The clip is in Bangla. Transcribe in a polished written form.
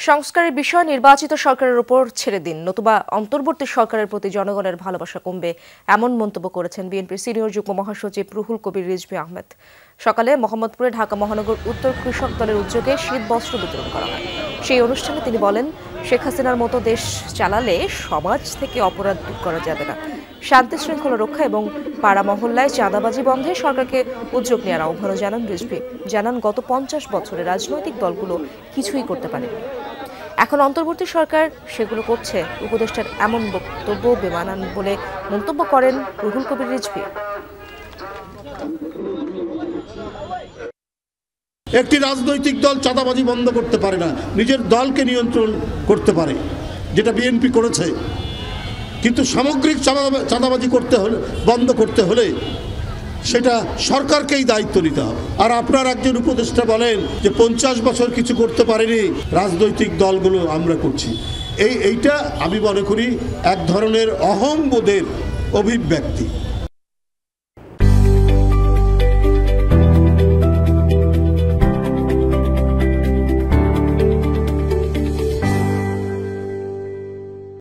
সংস্কারের বিষয় নির্বাচিত সরকারের উপর ছেড়ে দিন, নতুবা অন্তর্বর্তী সরকারের প্রতি জনগণের ভালোবাসা কমবে, এমন মন্তব্য করেছেন বিএনপির সিনিয়র যুগ্ম মহাসচিব রুহুল কবির রিজভী আহমেদ। সকালে মোহাম্মদপুরে ঢাকা মহানগর উত্তর কৃষক দলের উদ্যোগে শীত বস্ত্র বিতরণ করা হয়। সেই অনুষ্ঠানে তিনি বলেন, শেখ হাসিনার মতো দেশ চালালে সমাজ থেকে অপরাধ দূর করা যাবে না। শান্তি শৃঙ্খলা রক্ষা এবং পাড়া মহল্লায় চাঁদাবাজি বন্ধে সরকারকে উদ্যোগ নেওয়ার আহ্বানও জানান রিজভী। জানান, গত 50 বছরে রাজনৈতিক দলগুলো কিছুই করতে পারেনি, এখন অন্তর্বর্তী সরকার সেগুলো করছে। উপদেষ্টার এমন বক্তব্য বেমানান বলে মন্তব্য করেন রুহুল কবির রিজভী। একটি রাজনৈতিক দল চাঁদাবাজি বন্ধ করতে পারে না, নিজের দলকে নিয়ন্ত্রণ করতে পারে, যেটা বিএনপি করেছে। কিন্তু সামগ্রিক চাঁদাবাজি করতে হলে, বন্ধ করতে হলে সেটা সরকারকেই দায়িত্ব নিতে হবে। আর আপনার একজন উপদেষ্টা বলেন যে 50 বছর কিছু করতে পারেনি রাজনৈতিক দলগুলো, আমরা করছি। এইটা আমি মনে করি এক ধরনের অহংবোধের অভিব্যক্তি।